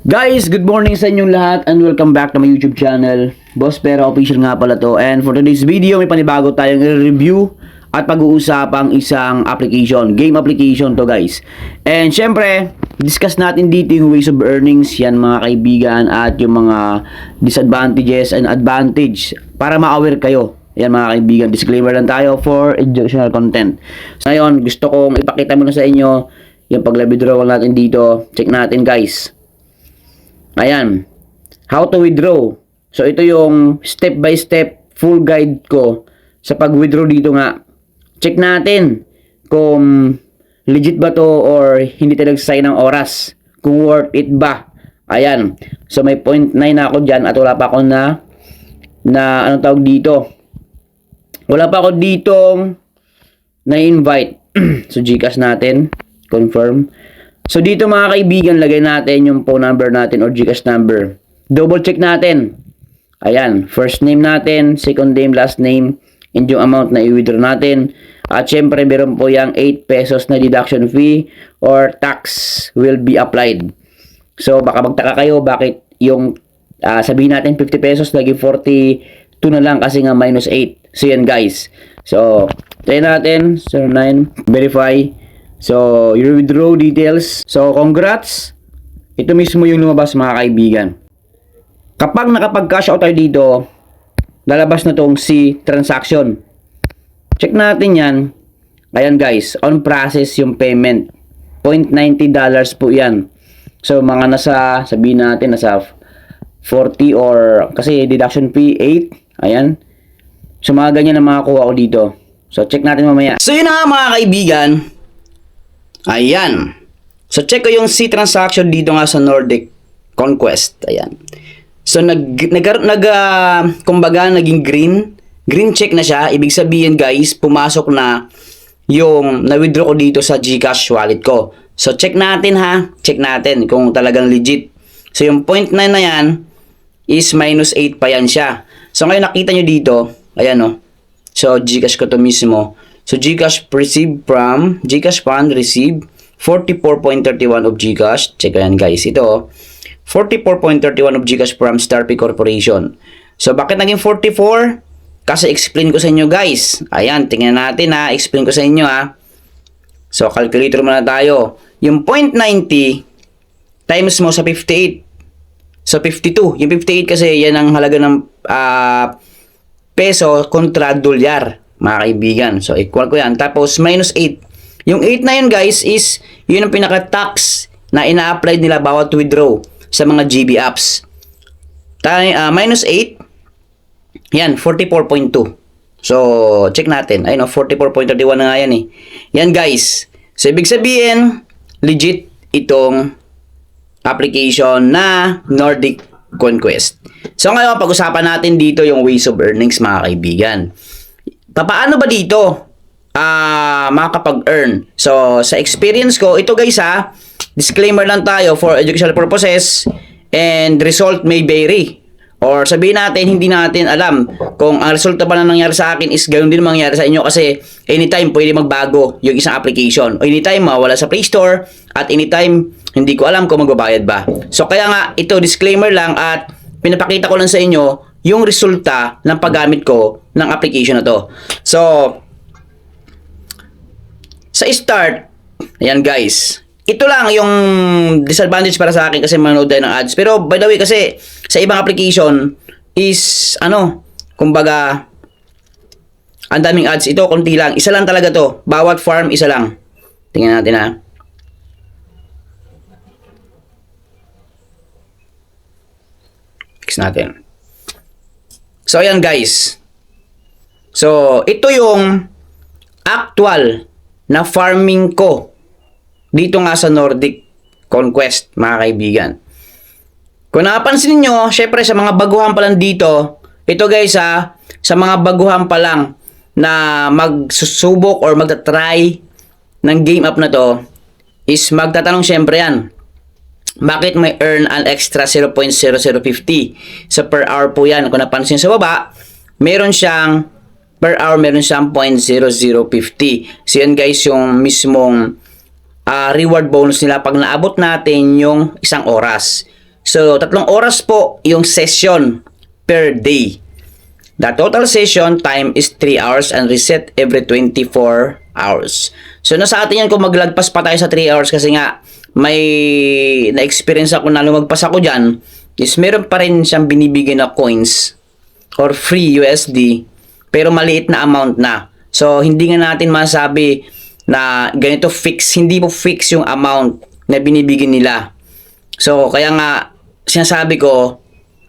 Guys, good morning sa inyong lahat and welcome back to my YouTube channel. Boss Pera Official nga pala to. And for today's video, may panibago tayong review at pag-uusapang isang application. Game application to guys. And syempre, discuss natin dito yung ways of earnings, yan mga kaibigan, at yung mga disadvantages and advantage para ma-aware kayo. Yan mga kaibigan, disclaimer lang tayo for educational content. So ngayon, gusto kong ipakita muna sa inyo yung pag-withdrawal natin dito. Check natin guys. Ayan, how to withdraw. So ito yung step by step full guide ko sa pag-withdraw dito nga. Check natin kung legit ba to or hindi tayo nagsasayang ng oras. Kung worth it ba. Ayan. So may 0.9 na ako dyan at wala pa ako na anong tawag dito. Wala pa ako ditong na-invite. So Gcash natin. Confirm. So dito mga kaibigan, lagay natin yung phone number natin or Gcash number. Double check natin. Ayan, first name natin, second name, last name, and yung amount na i-withdraw natin. At syempre, meron po yung 8 pesos na deduction fee or tax will be applied. So baka magtaka kayo bakit yung sabihin natin 50 pesos, lagi 42 na lang kasi nga minus 8. So yan guys. So, try natin. 09, verify. So, your withdraw details. So, congrats. Ito mismo yung lumabas mga kaibigan. Kapag nakapag-cash out tayo dito, lalabas na tong si transaction. Check natin yan. Ayan guys, on process yung payment. $0.90 po yan. So, mga nasa, sabihin natin, nasa 40 or, kasi deduction fee 8. Ayan. So, mga ganyan ang makakuha ko dito. So, check natin mamaya. So, yun na nga mga kaibigan. Ayan. So, check ko yung C transaction dito nga sa Nordic Conquest. Ayan. So, kumbaga, naging green. Green check na siya. Ibig sabihin, guys, pumasok na yung na-withdraw ko dito sa Gcash wallet ko. So, check natin ha. Check natin kung talagang legit. So, yung 0.9 na yan is minus 8 pa yan siya. So, ngayon nakita nyo dito. Ayan o. So, Gcash ko to mismo. So, Gcash received from, Gcash fund received 44.31 of Gcash. Check yan guys. Ito, 44.31 of Gcash from Starpay Corporation. So, bakit naging 44? Kasi explain ko sa inyo guys. Ayan, tingnan natin ha. Explain ko sa inyo ha. So, calculator muna tayo. Yung 0.90 times mo sa 58. So, 52. Yung 58 kasi yan ang halaga ng peso kontra dolyar. Mga kaibigan. So, equal ko yan. Tapos, minus 8. Yung 8 na yun, guys, is yun ang pinaka-tax na ina-apply nila bawat withdraw sa mga GB apps. Minus 8. Yan, 44.2. So, check natin. Ayun, 44.31 na nga yan eh. Yan, guys. So, ibig sabihin, legit itong application na Nordic Conquest. So, ngayon, pag-usapan natin dito yung ways of earnings, mga kaibigan. Paano ba dito makakapag-earn? So, sa experience ko, ito guys ha, disclaimer lang tayo for educational purposes and result may vary. Or sabihin natin, hindi natin alam kung ang resulta ba na nangyari sa akin is ganoon din mangyari sa inyo kasi anytime pwede magbago yung isang application. O anytime mawala sa Play Store at anytime hindi ko alam kung magbabayad ba. So, kaya nga, ito disclaimer lang at pinapakita ko lang sa inyo yung resulta ng paggamit ko ng application na to. So, sa start, ayan guys, ito lang yung disadvantage para sa akin kasi manood tayo ng ads. Pero by the way kasi, sa ibang application is, kumbaga, ang daming ads. Ito, konti lang. Isa lang talaga to. Bawat farm, isa lang. Tingnan natin ha. Fix natin. So, ayan guys. So, ito yung actual na farming ko dito nga sa Nordic Conquest, mga kaibigan. Kung napansin niyo, syempre sa mga baguhan pa lang dito, ito guys ha, sa mga baguhan pa lang na magsusubok or magta-try ng game app na to, is magtatanong syempre yan. Bakit may earn an extra 0.0050? So, per hour po yan. Kung napansin sa baba, meron siyang per hour, meron siyang 0.0050. So, yan guys, yung mismong reward bonus nila pag naabot natin yung isang oras. So, 3 oras po yung session per day. The total session time is 3 hours and reset every 24 hours. So, nasa atin yan kung maglagpas pa tayo sa 3 hours kasi nga may na-experience ako na lumagpas ako dyan is meron pa rin siyang binibigyan na coins or free USD pero maliit na amount na. So, hindi nga natin masabi na ganito fix. Hindi po fix yung amount na binibigyan nila. So, kaya nga, sinasabi ko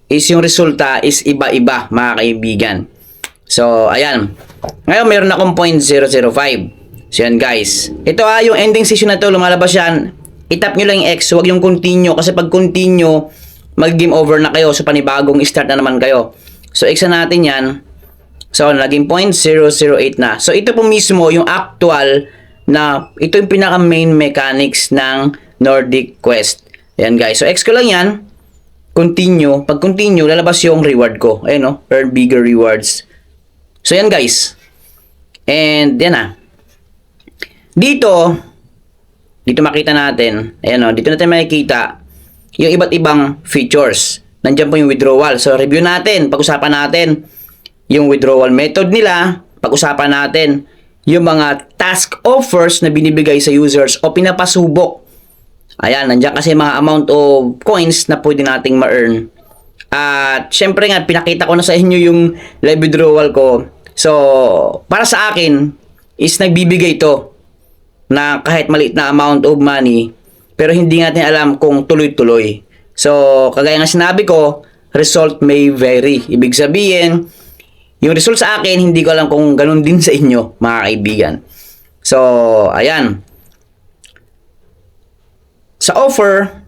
is yung resulta is iba-iba, mga kaibigan. So, ayan. Ngayon, meron akong 0.005. So, yan guys. Ito yung ending session na to, lumalabas yan. Itap nyo lang yung X, huwag yung continue. Kasi pag continue, mag-game over na kayo. So, panibagong start na naman kayo. So, X na natin yan. So, naging 0.008 na. So, ito po mismo yung actual na, ito yung pinaka-main mechanics ng Nordic Quest. Ayan guys. So, X ko lang yan. Continue. Pag continue, lalabas yung reward ko. Ayan no. Earn bigger rewards. So, yan guys. And, yan na. Dito makita natin. Ayan no. Dito natin makikita yung iba't ibang features. Nandiyan po yung withdrawal. So, review natin. Pag-usapan natin yung withdrawal method nila. Pag-usapan natin yung mga task offers na binibigay sa users o pinapasubok. Ayan, nandiyan kasi mga amount of coins na pwede nating ma-earn. At syempre nga, pinakita ko na sa inyo yung live withdrawal ko. So, para sa akin, is nagbibigay to na kahit maliit na amount of money, pero hindi natin alam kung tuloy-tuloy. So, kagaya nga sinabi ko, result may vary. Ibig sabihin, yung result sa akin, hindi ko alam kung ganun din sa inyo, mga kaibigan. So, ayan. Sa offer,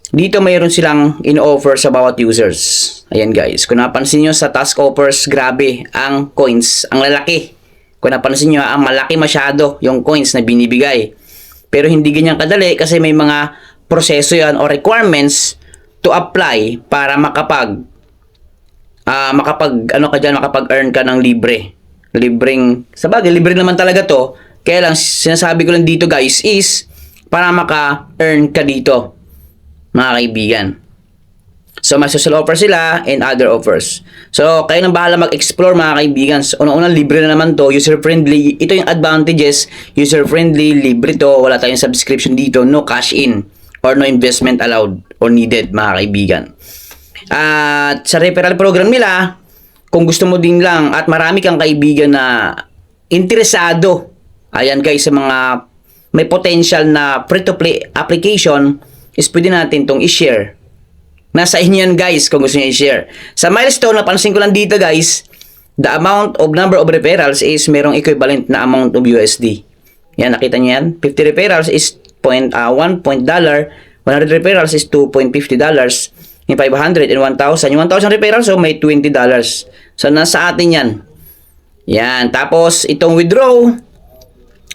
dito mayroon silang in-offer sa bawat users. Ayan guys, kung napansin nyo sa task offers, grabe ang coins, ang lalaki. Kung napansin nyo, ang malaki masyado yung coins na binibigay. Pero hindi ganyan kadali kasi may mga proseso yan o requirements to apply para makapag makapag-earn ka ng libre. Sabagay, libre naman talaga to. Kaya lang, sinasabi ko lang dito guys is, para maka-earn ka dito, mga kaibigan. So, may social offer sila and other offers. So, kayo nang bahala mag-explore, mga kaibigan. So, unang-unang libre na naman to, user-friendly. Ito yung advantages, user-friendly, libre to, wala tayong subscription dito, no cash in, or no investment allowed or needed, mga kaibigan. At sa referral program nila, kung gusto mo din lang at marami kang kaibigan na interesado, ayan guys, sa mga may potential na free-to-play application, is pwede natin itong i-share. Nasa inyo yan guys kung gusto nyo i-share. Sa milestone, napansin ko lang dito guys, the amount of number of referrals is merong equivalent na amount of USD. Yan, nakita nyo yan? 50 referrals is $1 dollar, 100 referrals is $2.50, yung 500 and 1,000. Yung 1,000 referrals, so may $20. So, nasa atin yan. Yan, tapos itong withdraw,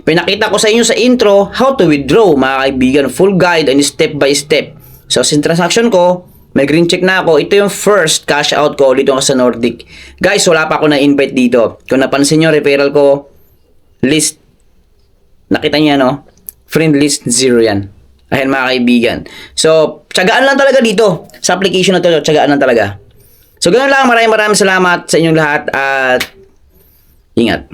pinakita ko sa inyo sa intro how to withdraw, mga kaibigan, full guide and step by step. So, sin transaction ko, may green check na ako. Ito yung first cash out ko dito sa Nordic. Guys, wala pa ako na-invite dito. Kung napansin nyo, referral ko, list. Nakita nyo, no? Friend list, 0 yan. Ayan, mga kaibigan. So, tiyagaan lang talaga dito. Sa application na to, tiyagaan lang talaga. So, ganoon lang. Maraming salamat sa inyong lahat at ingat.